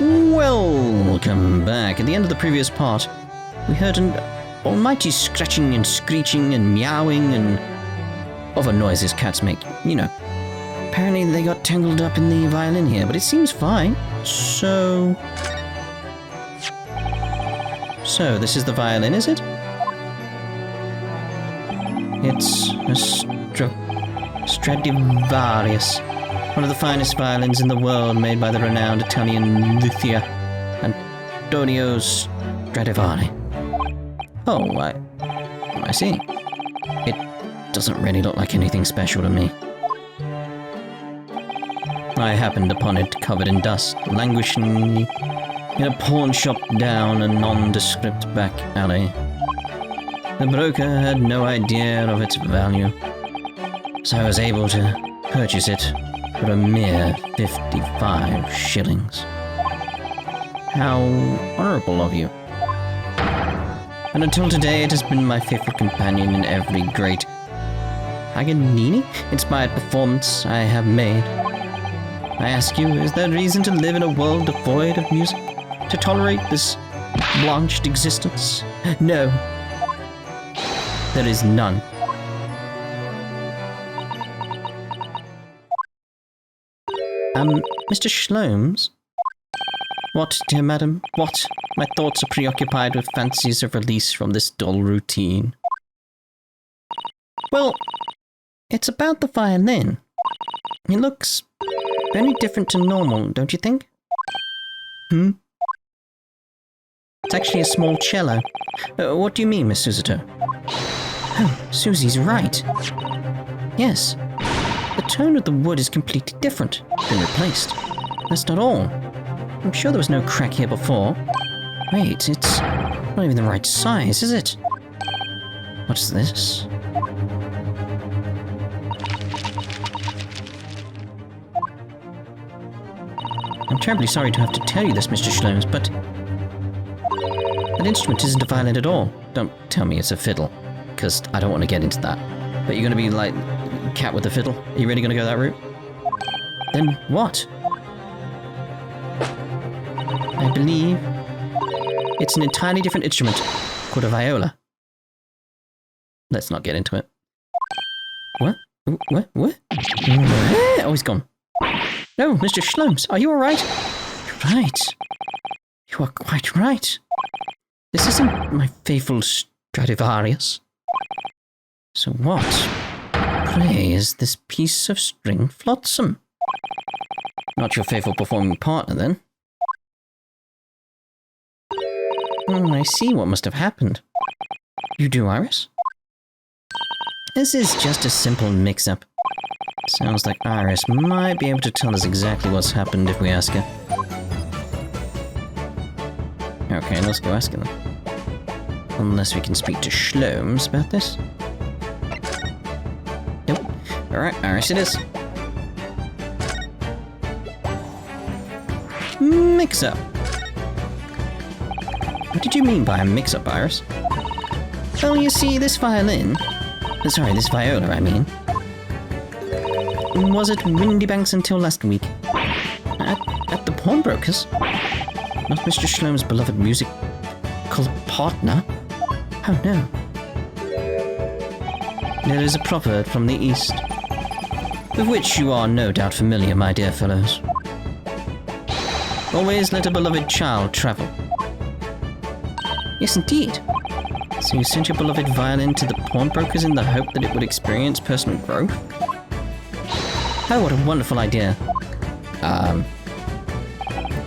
Welcome back. At the end of the previous part, we heard an almighty scratching and screeching and meowing and other noises cats make. You know. Apparently they got tangled up in the violin here, but it seems fine. So this is the violin, is it? It's a Stradivarius. One of the finest violins in the world, made by the renowned Italian luthier Antonio Stradivari. Oh, I see. It doesn't really look like anything special to me. I happened upon it covered in dust, languishing in a pawn shop down a nondescript back alley. The broker had no idea of its value, so I was able to purchase it for a mere 55 shillings. How honorable of you. And until today it has been my faithful companion in every great Paganini-inspired performance I have made. I ask you, is there reason to live in a world devoid of music? To tolerate this blanched existence? No. There is none. Mr. Sholmes? What, dear madam? What? My thoughts are preoccupied with fancies of release from this dull routine. Well, it's about the violin. It looks very different to normal, don't you think? It's actually a small cello. What do you mean, Miss Susato? Oh, Susie's right. Yes. The tone of the wood is completely different. Been replaced. That's not all. I'm sure there was no crack here before. Wait, it's not even the right size, is it? What's this? I'm terribly sorry to have to tell you this, Mr. Sholmes, but that instrument isn't a violin at all. Don't tell me it's a fiddle, because I don't want to get into that. But you're going to be like cat with a fiddle? Are you really going to go that route? Then what? I believe it's an entirely different instrument called a viola. Let's not get into it. What? What? Oh, he's gone. No, Mr. Sholmes, are you all right? You're right. You are quite right. This isn't my faithful Stradivarius. So what, pray, is this piece of string flotsam? Not your faithful performing partner, then? Oh, I see what must have happened. You do, Iris? This is just a simple mix-up. Sounds like Iris might be able to tell us exactly what's happened if we ask her. Okay, let's go ask her then. Unless we can speak to Sholmes about this. Nope. Alright, Iris it is. Mix-up. What did you mean by a mix-up, Iris? Well, you see, this violin... Sorry, this viola, I mean... was at Windibank's until last week. At the Pawnbroker's? Not Mr. Sholmes' beloved musical partner? Oh, no. There is a proverb from the East, with which you are no doubt familiar, my dear fellows. Always let a beloved child travel. Yes, indeed. So you sent your beloved violin to the Pawnbrokers in the hope that it would experience personal growth? Oh, what a wonderful idea.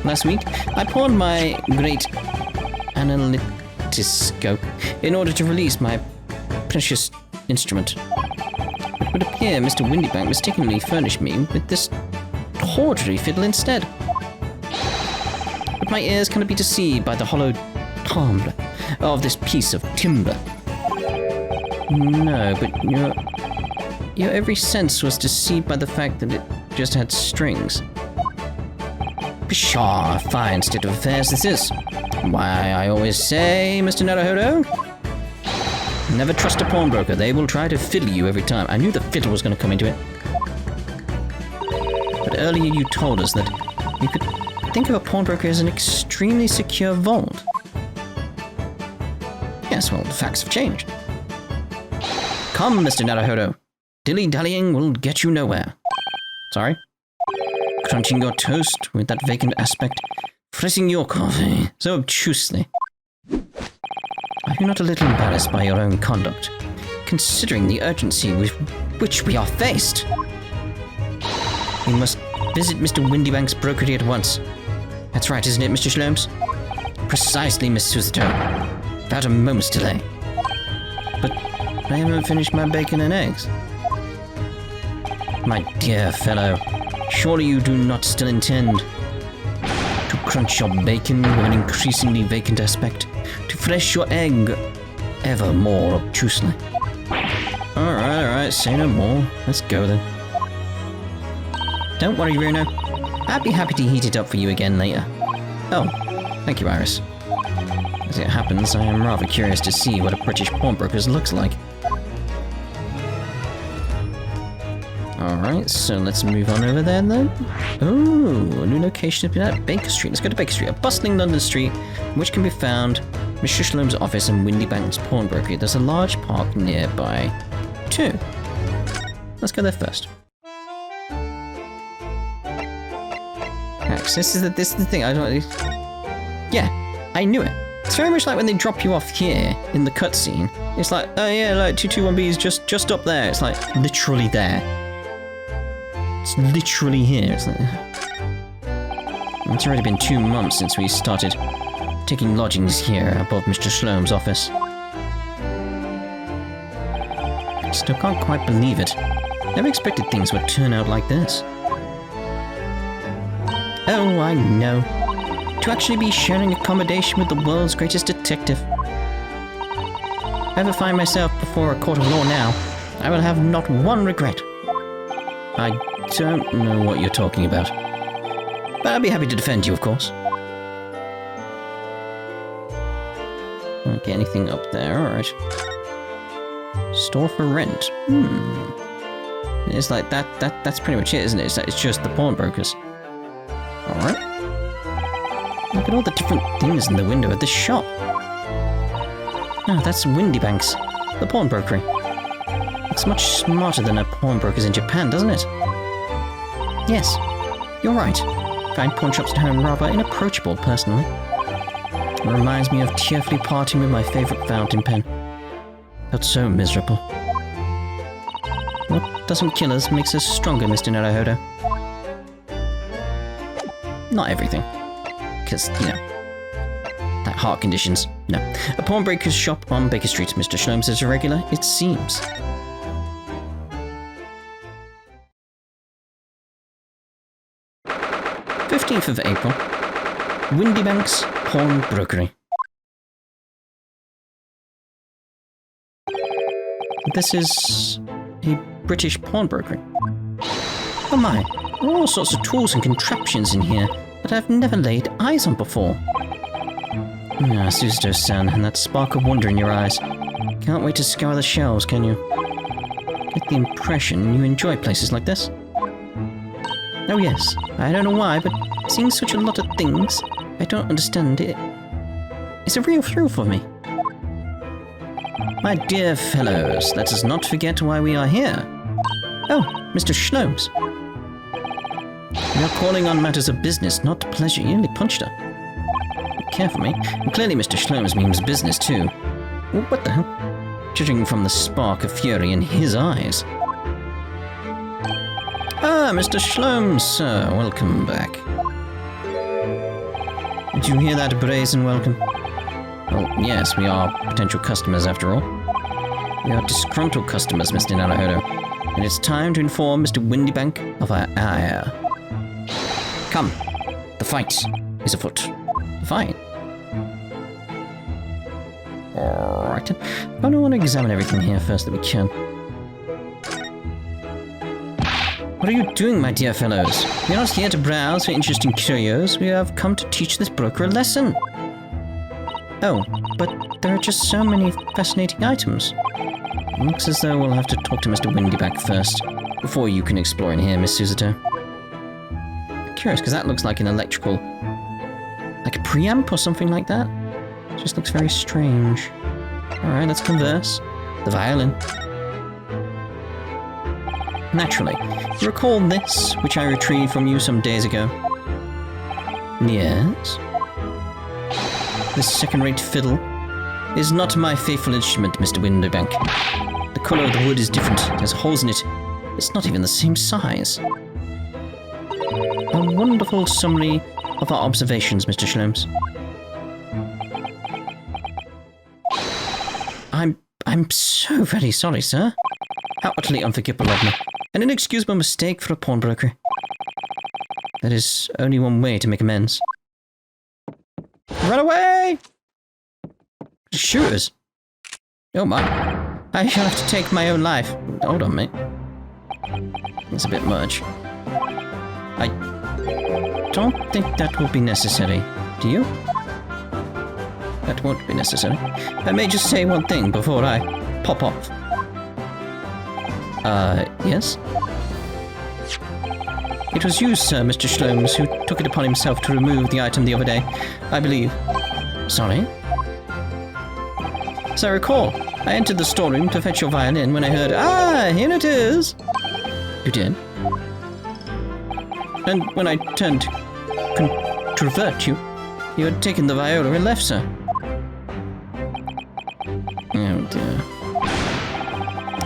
Last week, I pawned my great Steroscope in order to release my precious instrument. It would appear Mr. Windibank mistakenly furnished me with this tawdry fiddle instead. But my ears cannot be deceived by the hollow timbre of this piece of timber. No, but your every sense was deceived by the fact that it just had strings. Pshaw, a fine state of affairs this is. Why, I always say, Mr. Naruhodo, never trust a pawnbroker. They will try to fiddle you every time. I knew the fiddle was going to come into it. But earlier you told us that you could think of a pawnbroker as an extremely secure vault. Yes, well, the facts have changed. Come, Mr. Naruhodo. Dilly-dallying will get you nowhere. Sorry? Crunching your toast with that vacant aspect, pressing your coffee so obtusely. Are you not a little embarrassed by your own conduct, considering the urgency with which we are faced? We must visit Mr. Windibank's brokerage at once. That's right, isn't it, Mr. Shlomes? Precisely, Miss Susato. Without a moment's delay. But I haven't finished my bacon and eggs. My dear fellow, surely you do not still intend to crunch your bacon with an increasingly vacant aspect, to fresh your egg ever more obtusely. Alright, say no more. Let's go then. Don't worry, Bruno. I'd be happy to heat it up for you again later. Oh, thank you, Iris. As it happens, I am rather curious to see what a British pawnbroker looks like. Alright, so let's move on over there then. Oh, a new location has been at Baker Street. Let's go to Baker Street, a bustling London street in which can be found Mr. Shlome's office and Windibank's pawnbroker. There's a large park nearby, too. Let's go there first. This is the thing, I don't... Yeah, I knew it. It's very much like when they drop you off here in the cutscene. It's like, oh yeah, like 221B is just up there. It's like literally there. It's literally here. It's like... It's already been 2 months since we started taking lodgings here above Mr. Shlome's office. Still can't quite believe it. Never expected things would turn out like this. Oh, I know. To actually be sharing accommodation with the world's greatest detective. If I ever find myself before a court of law now, I will have not one regret. I don't know what you're talking about. But I'll be happy to defend you, of course. Okay, anything up there? Alright. Store for rent. It's like that's pretty much it, isn't it? It's just the pawnbrokers. Alright. Look at all the different things in the window of this shop. Oh, that's Windibank's, the pawnbroker. Looks much smarter than a pawnbroker's in Japan, doesn't it? Yes, you're right. I find pawn shops at home rather inapproachable, personally. It reminds me of tearfully parting with my favourite fountain pen. Felt so miserable. What doesn't kill us makes us stronger, Mr. Naruhodo. Not everything. Because, you know, that heart conditions. No. A pawnbroker's shop on Baker Street, Mr. Shlomes is irregular, it seems. th of April. Windibank's Pawnbroker. This is a British pawnbroker. Oh my, there are all sorts of tools and contraptions in here that I've never laid eyes on before. Ah, Susato-san, and that spark of wonder in your eyes. Can't wait to scour the shelves, can you? Get the impression you enjoy places like this. Oh yes, I don't know why, but seeing such a lot of things I don't understand it. It's a real thrill for me. My dear fellows, let us not forget why we are here. Oh, Mr. Shlomes. We are calling on matters of business, not pleasure. You nearly punched her. Be careful, me. And clearly Mr. Shlomes means business too. What the hell? Judging from the spark of fury in his eyes. Ah, Mr. Shlomes, sir. Welcome back. Did you hear that brazen welcome? Well, yes, we are potential customers after all. We are disgruntled customers, Mr. Naruhodo. And it's time to inform Mr. Windibank of our ire. Come, the fight is afoot. The fight? Alright, I don't want to examine everything here first that we can. What are you doing, my dear fellows? We are not here to browse for interesting curios. We have come to teach this broker a lesson. Oh, but there are just so many fascinating items. Looks as though we'll have to talk to Mr. Windibank first, before you can explore in here, Miss Susato. curious, because that looks like an electrical... like a preamp or something like that. It just looks very strange. Alright, let's converse. The violin. Naturally. You recall this, which I retrieved from you some days ago? Yes? This second-rate fiddle is not my faithful instrument, Mr. Windibank. The color of the wood is different. It has holes in it. It's not even the same size. A wonderful summary of our observations, Mr. Sholmes. I'm so very sorry, sir. How utterly unforgivable of me. An inexcusable mistake for a pawnbroker. There is only one way to make amends. Run away! Shooters! Oh my. I shall have to take my own life. Hold on, mate. That's a bit much. I don't think that will be necessary. Do you? That won't be necessary. I may just say one thing before I pop off. Yes? It was you, sir, Mr. Sholmes, who took it upon himself to remove the item the other day, I believe. Sorry? As I recall, I entered the storeroom to fetch your violin when I heard, "Ah, here it is!" You did? And when I turned to controvert you, you had taken the viola and left, sir. Oh dear.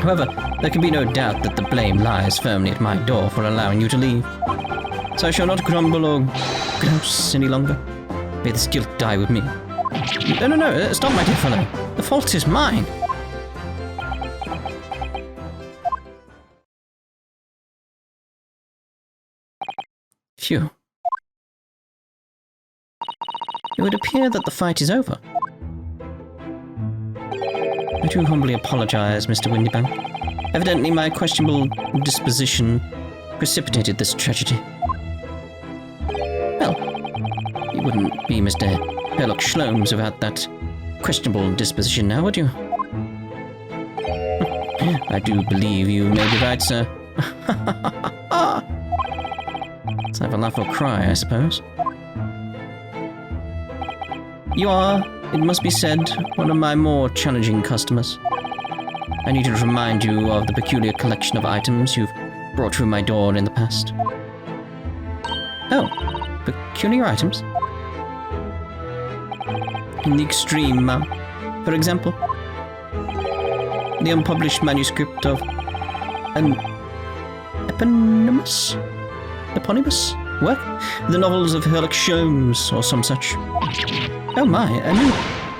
However, there can be no doubt that the blame lies firmly at my door for allowing you to leave. So I shall not grumble or grouse any longer. May this guilt die with me. No, stop, my dear fellow. The fault is mine. Phew. It would appear that the fight is over. I do humbly apologize, Mr. Windibank. Evidently my questionable disposition precipitated this tragedy. Well, you wouldn't be Mr. Sherlock Sholmes without that questionable disposition now, would you? I do believe you may be right, sir. Let's have a laugh or cry, I suppose. You are, it must be said, one of my more challenging customers. I need to remind you of the peculiar collection of items you've brought through my door in the past. Oh, peculiar items? In the extreme, for example, the unpublished manuscript of an eponymous work? The novels of Sherlock Sholmes, or some such. Oh my, a new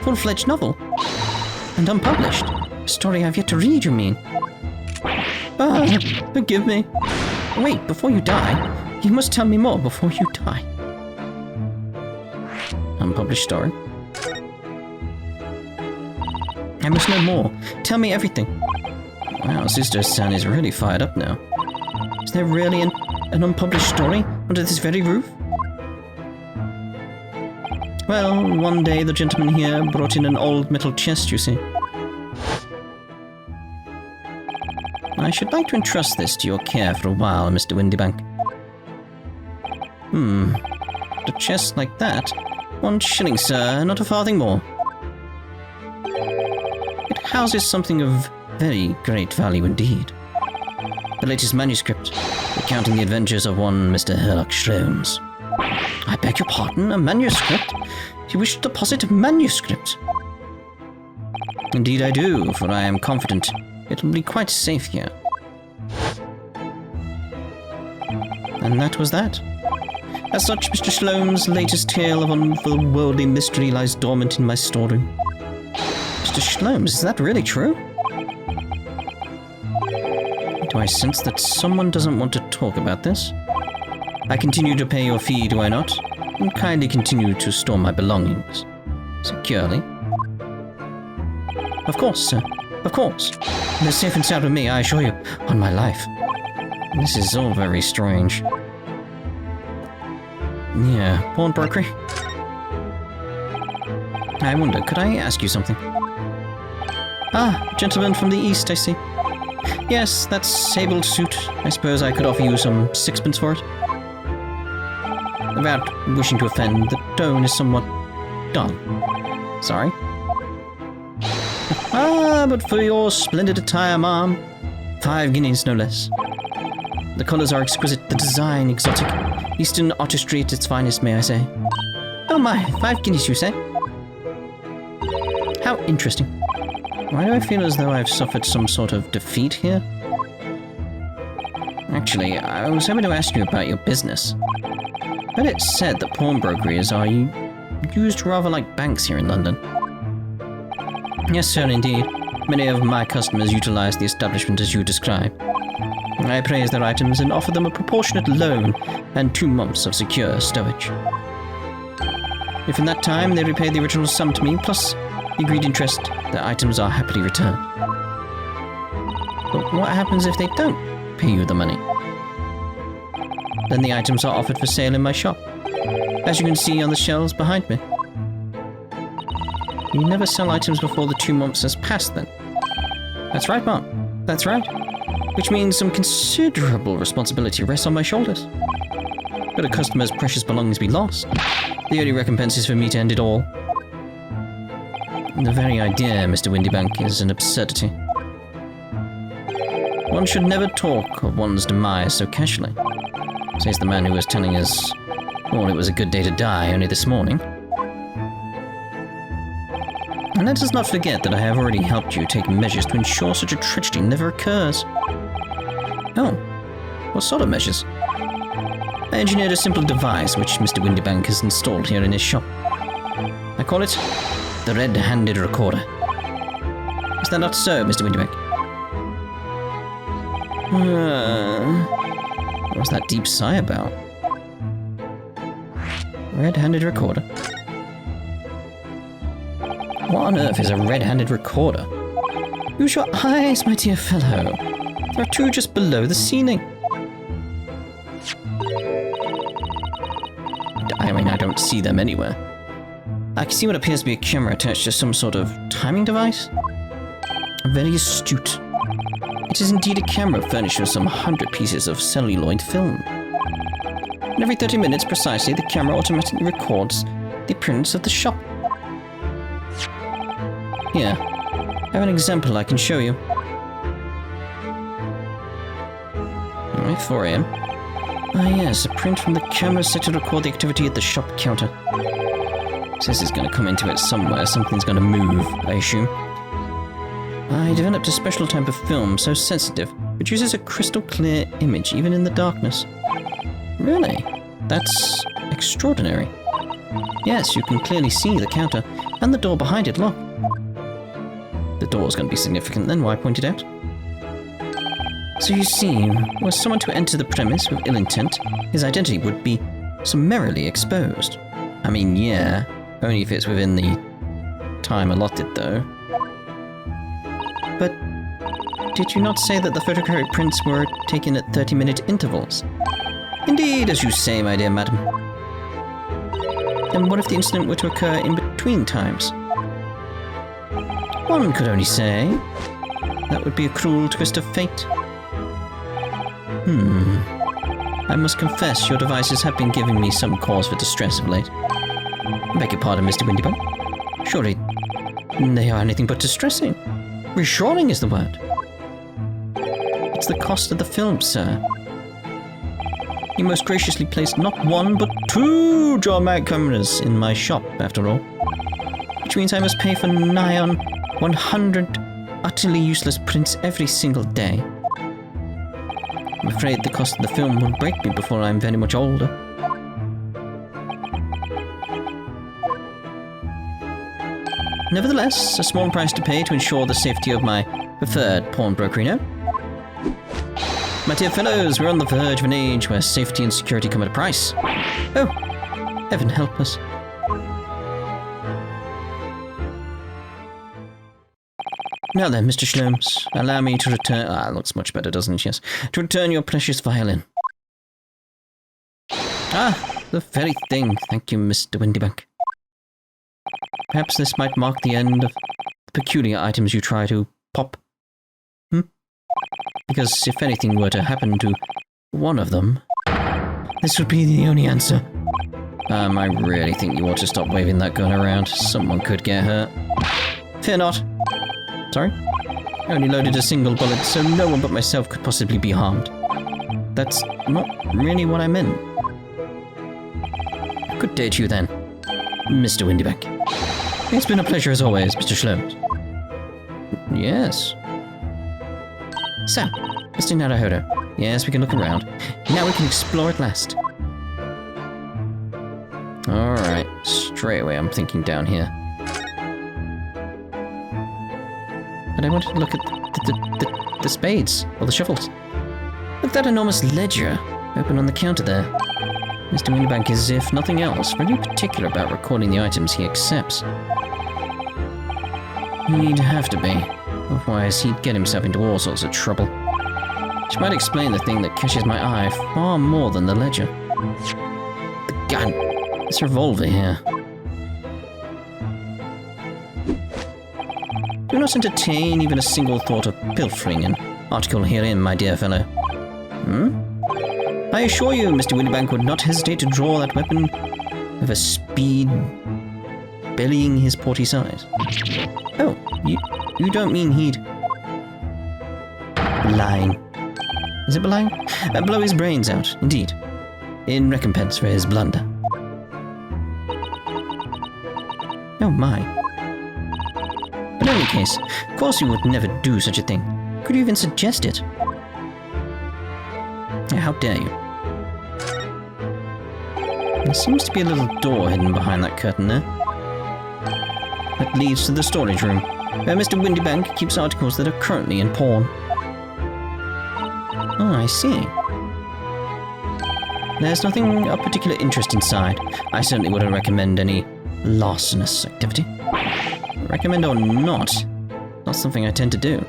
full-fledged novel. And unpublished. A story I've yet to read, you mean? Ah, forgive me. Wait, before you die, you must tell me more before you die. Unpublished story? I must know more. Tell me everything. Wow, Sister-san is really fired up now. Is there really an unpublished story under this very roof? Well, one day the gentleman here brought in an old metal chest, you see. I should like to entrust this to your care for a while, Mr. Windibank. A chest like that? 1 shilling, sir, not a farthing more. It houses something of very great value indeed. The latest manuscript, recounting the adventures of one Mr. Sherlock Sholmes. I beg your pardon, a manuscript? You wish to deposit a manuscript? Indeed I do, for I am confident it will be quite safe here. And that was that. As such, Mr. Sholmes' latest tale of otherworldly mystery lies dormant in my storeroom. Mr. Sholmes, is that really true? Do I sense that someone doesn't want to talk about this? I continue to pay your fee, do I not? And kindly continue to store my belongings. Securely. Of course, sir. Of course. They're safe and sound with me, I assure you, on my life. This is all very strange. Yeah, pawnbroker. I wonder, could I ask you something? Ah, gentleman from the east, I see. Yes, that sable suit. I suppose I could offer you some 6pence for it. Without wishing to offend, the tone is somewhat dull. Sorry? Ah, but for your splendid attire, ma'am. 5 guineas, no less. The colours are exquisite, the design exotic. Eastern artistry at its finest, may I say. Oh my, 5 guineas, you say? How interesting. Why do I feel as though I've suffered some sort of defeat here? Actually, I was hoping to ask you about your business. I heard it said that pawnbrokeries are used rather like banks here in London. Yes, sir, indeed. Many of my customers utilize the establishment as you describe. I appraise their items and offer them a proportionate loan and 2 months of secure stowage. If in that time they repay the original sum to me, plus the agreed interest, their items are happily returned. But what happens if they don't pay you the money? Then the items are offered for sale in my shop, as you can see on the shelves behind me. You never sell items before the 2 months has passed, then? That's right, Mark. That's right. Which means some considerable responsibility rests on my shoulders. Could a customer's precious belongings be lost? The only recompense is for me to end it all. The very idea, Mr. Windibank, is an absurdity. One should never talk of one's demise so casually, says the man who was telling us, well, it was a good day to die only this morning. And let us not forget that I have already helped you take measures to ensure such a tragedy never occurs. Oh, what sort of measures? I engineered a simple device which Mr. Windibank has installed here in his shop. I call it the red-handed recorder. Is that not so, Mr. Windibank? What was that deep sigh about? Red-handed recorder? What on earth is a red-handed recorder? Use your eyes, my dear fellow. There are 2 just below the ceiling. I mean, I don't see them anywhere. I can see what appears to be a camera attached to some sort of timing device. Very astute. It is indeed a camera furnished with some 100 pieces of celluloid film. And every 30 minutes precisely, the camera automatically records the appearance of the shop. Here, I have an example I can show you. Alright, 4 AM. Ah yes, a print from the camera set to record the activity at the shop counter. Says it's going to come into it somewhere, something's going to move, I assume. I developed a special type of film so sensitive, it produces a crystal clear image even in the darkness. Really? That's extraordinary. Yes, you can clearly see the counter, and the door behind it locked. The door's going to be significant then, why point it out? So you see, were someone to enter the premise with ill intent, his identity would be summarily exposed. I mean, yeah, only if it's within the time allotted, though. But did you not say that the photographic prints were taken at 30-minute intervals? Indeed, as you say, my dear madam. Then what if the incident were to occur in between times? One could only say that would be a cruel twist of fate. I must confess your devices have been giving me some cause for distress of late. I beg your pardon, Mr. Windibank. Surely they are anything but distressing. Reassuring is the word. It's the cost of the film, sir. You most graciously placed not 1 but 2 dramatic cameras in my shop, after all. Which means I must pay for nigh on 100 utterly useless prints every single day. I'm afraid the cost of the film will break me before I'm very much older. Nevertheless, a small price to pay to ensure the safety of my preferred pawnbroker, you know? My dear fellows, we're on the verge of an age where safety and security come at a price. Oh, heaven help us. Now then, Mr. Sholmes, allow me to return... Ah, it looks much better, doesn't it? Yes. To return your precious violin. Ah, the very thing. Thank you, Mr. Windibank. Perhaps this might mark the end of the peculiar items you try to pop. Because if anything were to happen to one of them, this would be the only answer I really think you ought to stop waving that gun around. Someone could get hurt. Fear not. Sorry? I only loaded a single bullet, so no one but myself could possibly be harmed. That's not really what I meant. Good day to you then, Mr. Windibank. It's been a pleasure as always, Mr. Schlomes. Yes. So, Mr. Naruhodo. Yes, we can look around. Now we can explore at last. Alright, straight away I'm thinking down here. But I wanted to look at the spades, or the shovels. Look at that enormous ledger open on the counter there. Mr. Windibank is, if nothing else, really particular about recording the items he accepts. He'd have to be, otherwise he'd get himself into all sorts of trouble. Which might explain the thing that catches my eye far more than the ledger. The gun. This revolver here. Do not entertain even a single thought of pilfering an article herein, my dear fellow. I assure you, Mr. Windibank would not hesitate to draw that weapon with a speed bellying his porty size. Oh, you don't mean he'd... Lying. Is it lying? Blow his brains out, indeed, in recompense for his blunder. Oh my. But in any case, of course you would never do such a thing. Could you even suggest it? How dare you? There seems to be a little door hidden behind that curtain there. That leads to the storage room, where Mr. Windibank keeps articles that are currently in pawn. Oh, I see. There's nothing of particular interest inside. I certainly wouldn't recommend any larcenous activity. Recommend or not something I tend to do.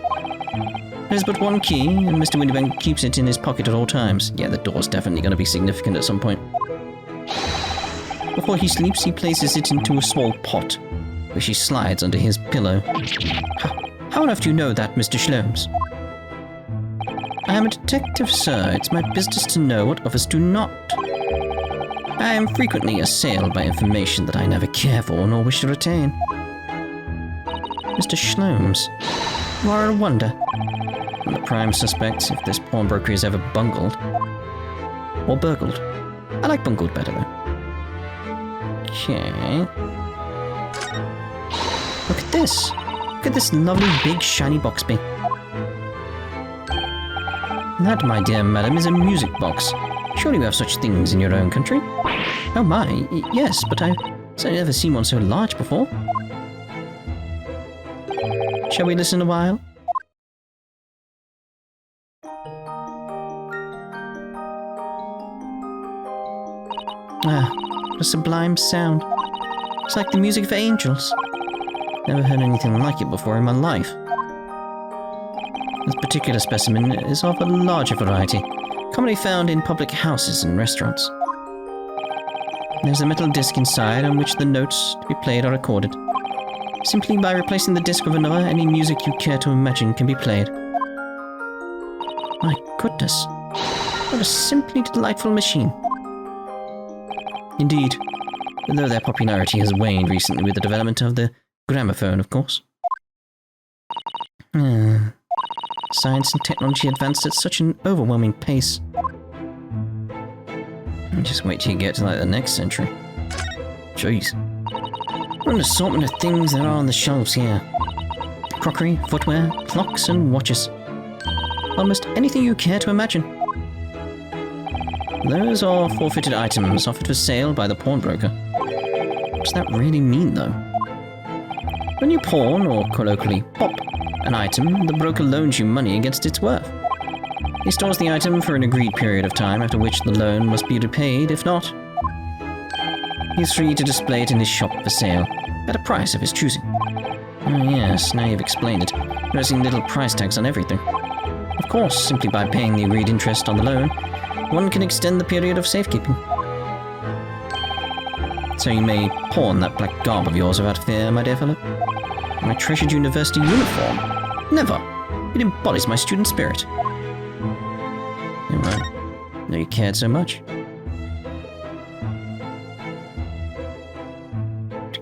There's but one key, and Mr. Windibank keeps it in his pocket at all times. Yeah, the door's definitely going to be significant at some point. Before he sleeps, he places it into a small pot, which he slides under his pillow. How on earth do you know that, Mr. Schlomes? I am a detective, sir. It's my business to know what others do not. I am frequently assailed by information that I never care for nor wish to retain. Mr. Schlomes, you are a wonder. I'm the prime suspect if this pawnbroker is ever bungled. Or burgled. I like bungled better, though. Okay. Look at this. Look at this lovely big shiny box bee. That, my dear madam, is a music box. Surely you have such things in your own country? Oh my, yes, but I've certainly never seen one so large before. Shall we listen a while? Ah, what a sublime sound. It's like the music of angels. Never heard anything like it before in my life. This particular specimen is of a larger variety, commonly found in public houses and restaurants. There's a metal disc inside on which the notes to be played are recorded. Simply by replacing the disc with another, any music you care to imagine can be played. My goodness, what a simply delightful machine. Indeed, though their popularity has waned recently with the development of the gramophone, of course. Science and technology advanced at such an overwhelming pace. Just wait till you get to like the next century. Jeez. What an assortment of things there are on the shelves here. Crockery, footwear, clocks and watches. Almost anything you care to imagine. Those are forfeited items offered for sale by the pawnbroker. What does that really mean, though? When you pawn, or colloquially pop, an item, the broker loans you money against its worth. He stores the item for an agreed period of time, after which the loan must be repaid. If not, he is free to display it in his shop for sale, at a price of his choosing. Oh yes, now you've explained it, pressing little price tags on everything. Of course, simply by paying the agreed interest on the loan, one can extend the period of safekeeping. So you may pawn that black garb of yours without fear, my dear fellow. My treasured university uniform? Never! It embodies my student spirit. Oh, well, no, you cared so much.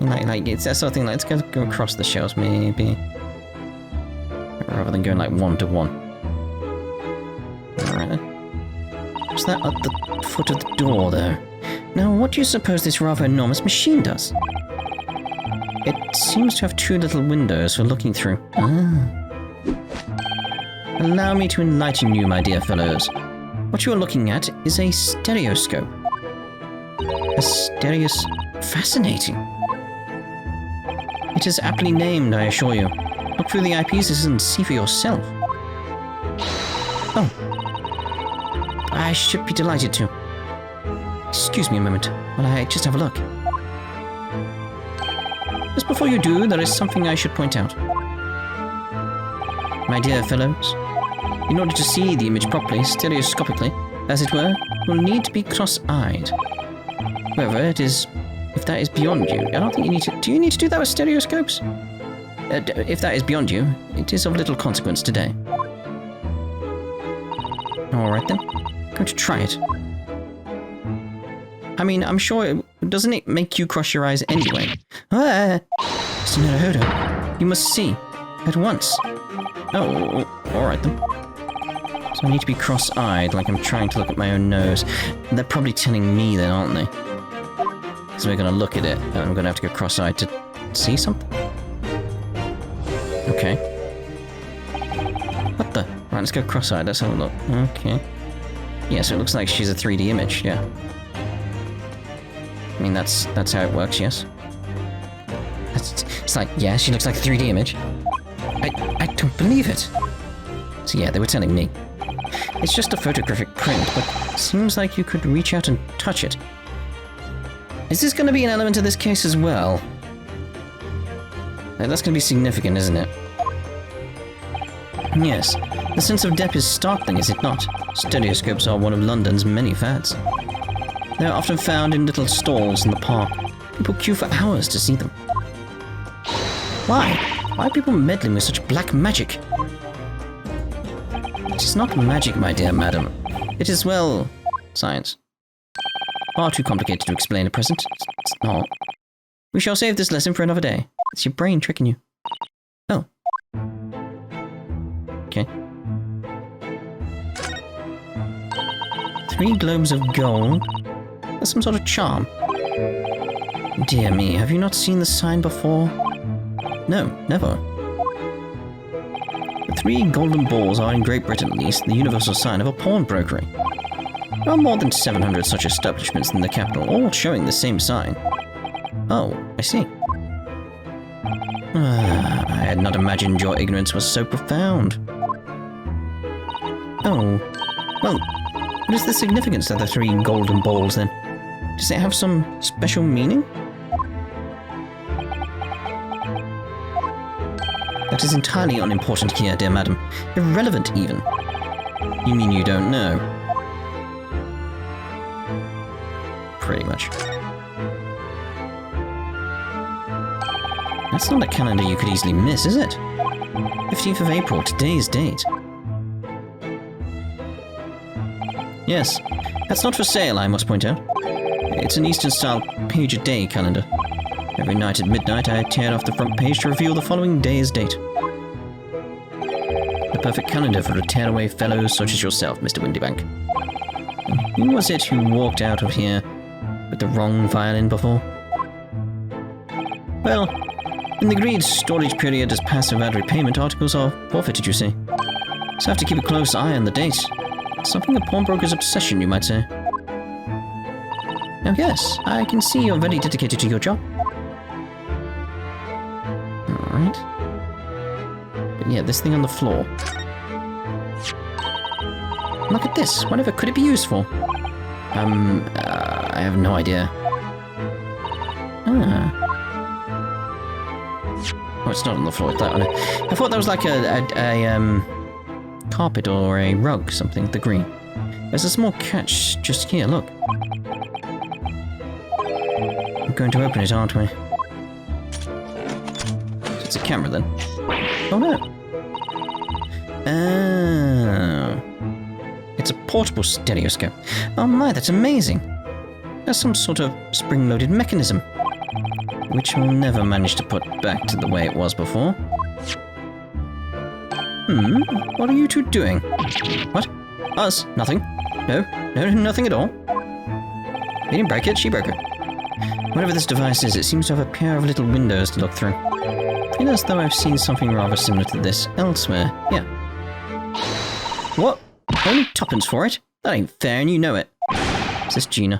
Like it's that sort of thing. Like, let's go across the shelves, maybe, rather than going like one-to-one. All right then. What's that at the foot of the door, though? Now, what do you suppose this rather enormous machine does? It seems to have 2 little windows for looking through. Ah. Allow me to enlighten you, my dear fellows. What you are looking at is a stereoscope. Fascinating. It is aptly named, I assure you. Look through the eyepieces and see for yourself. Oh. I should be delighted to. Excuse me a moment while I just have a look. Just before you do, there is something I should point out. My dear fellows, in order to see the image properly, stereoscopically, as it were, you'll need to be cross-eyed. However, if that is beyond you, I don't think you need to... Do you need to do that with stereoscopes? If that is beyond you, it is of little consequence today. Alright then, I'm going to try it. I mean, I'm sure doesn't it make you cross your eyes anyway? Ah! Mr. Naruhodo, you must see. At once. Oh, alright then. So I need to be cross-eyed, like I'm trying to look at my own nose. They're probably telling me then, aren't they? Because we're going to look at it, and I'm going to have to go cross-eyed to see something. Okay. What the? Right, let's go cross-eyed, let's have a look. Okay. Yeah, so it looks like she's a 3D image, yeah. I mean, that's how it works, yes? It's like, yeah, she looks like a 3D image. I don't believe it. So yeah, they were telling me. It's just a photographic print, but seems like you could reach out and touch it. Is this going to be an element of this case as well? That's going to be significant, isn't it? Yes. The sense of depth is startling, is it not? Stereoscopes are one of London's many fads. They are often found in little stalls in the park. People queue for hours to see them. Why? Why are people meddling with such black magic? It is not magic, my dear madam. It is, well, science. Far too complicated to explain at present. It's not. We shall save this lesson for another day. It's your brain tricking you. Oh. Okay. 3 globes of gold. That's some sort of charm. Dear me, have you not seen the sign before? No, never. The 3 golden balls are, in Great Britain at least, the universal sign of a pawnbroker. There are more than 700 such establishments in the capital, all showing the same sign. Oh, I see. I had not imagined your ignorance was so profound. Oh, well, what is the significance of the 3 golden balls then? Does it have some special meaning? That is entirely unimportant here, dear madam. Irrelevant, even. You mean you don't know? Pretty much. That's not a calendar you could easily miss, is it? 15th of April, today's date. Yes, that's not for sale, I must point out. It's an Eastern-style page-a-day calendar. Every night at midnight, I tear off the front page to reveal the following day's date. The perfect calendar for a tearaway fellow such as yourself, Mr. Windibank. And who was it who walked out of here with the wrong violin before? Well, in the agreed storage period as passive ad repayment, articles are forfeited, you see. So I have to keep a close eye on the date. Something a pawnbroker's obsession, you might say. Oh yes, I can see you're very dedicated to your job. Alright. But yeah, this thing on the floor. Look at this. Whatever could it be used for? I have no idea. Ah. Oh, it's not on the floor. I thought that was like a carpet or a rug, something, the green. There's a small catch just here, look. We're going to open it, aren't we? It's a camera then. Oh no. Oh. It's a portable stereoscope. Oh my, that's amazing. That's some sort of spring-loaded mechanism. which we'll never manage to put back to the way it was before. What are you two doing? What? Us? Nothing. No, nothing at all. He didn't break it, she broke it. Whatever this device is, it seems to have a pair of little windows to look through. It is as though I've seen something rather similar to this elsewhere. Yeah. What? Only tuppence for it? That ain't fair, and you know it. Says Gina.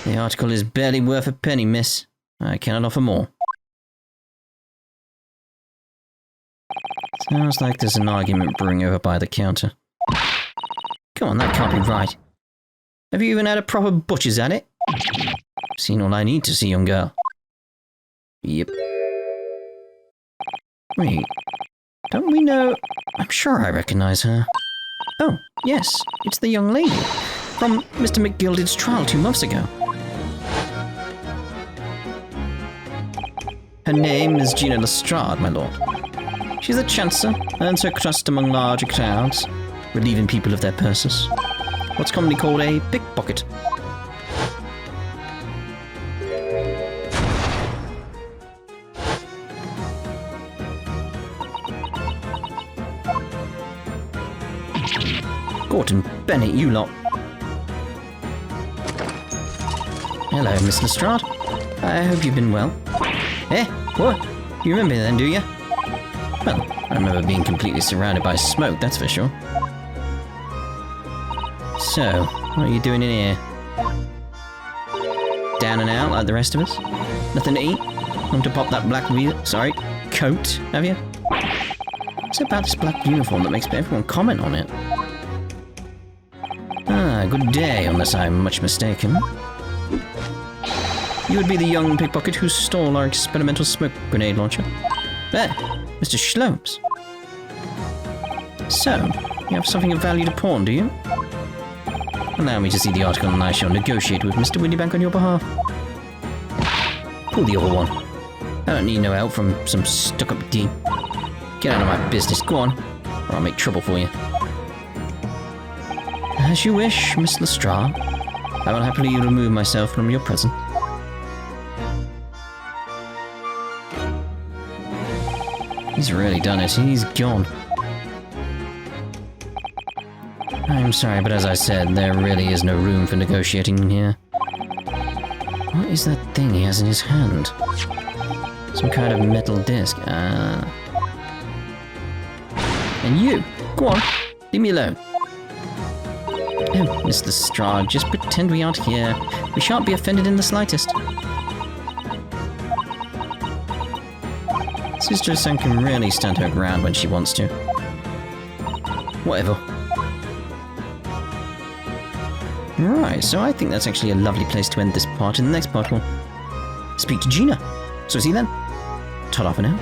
The article is barely worth a penny, miss. I cannot offer more. Sounds like there's an argument brewing over by the counter. Come on, that can't be right. Have you even had a proper butcher's at it? I've seen all I need to see, young girl. Yep. Wait, don't we know... I'm sure I recognize her. Oh, yes, it's the young lady from Mr. McGilded's trial 2 months ago. Her name is Gina Lestrade, my lord. She's a chancer, earns her crust among larger crowds, relieving people of their purses. What's commonly called a pickpocket. Gordon Bennett, you lot. Hello, Miss Lestrade. I hope you've been well. Eh? What? You remember me then, do you? Well, I remember being completely surrounded by smoke, that's for sure. So, what are you doing in here? Down and out like the rest of us? Nothing to eat? Want to pop that black coat, have you? What's about this black uniform that makes everyone comment on it? Ah, good day, unless I'm much mistaken. You would be the young pickpocket who stole our experimental smoke grenade launcher. There, Mr. Schlomes. So, you have something of value to pawn, do you? Allow me to see the article and I shall negotiate with Mr. Windibank on your behalf. Pull the other one. I don't need no help from some stuck-up D. Get out of my business, go on, or I'll make trouble for you. As you wish, Miss Lestrade. I will happily remove myself from your presence. He's really done it. He's gone. I'm sorry, but as I said, there really is no room for negotiating here. What is that thing he has in his hand? Some kind of metal disc. And you! Go on, leave me alone. Oh, Miss Lestrade, just pretend we aren't here. We shan't be offended in the slightest. Sister Sun can really stand her ground when she wants to. Whatever. Right, so I think that's actually a lovely place to end this part. In the next part, we'll speak to Gina. So see you then. Ta-da for now.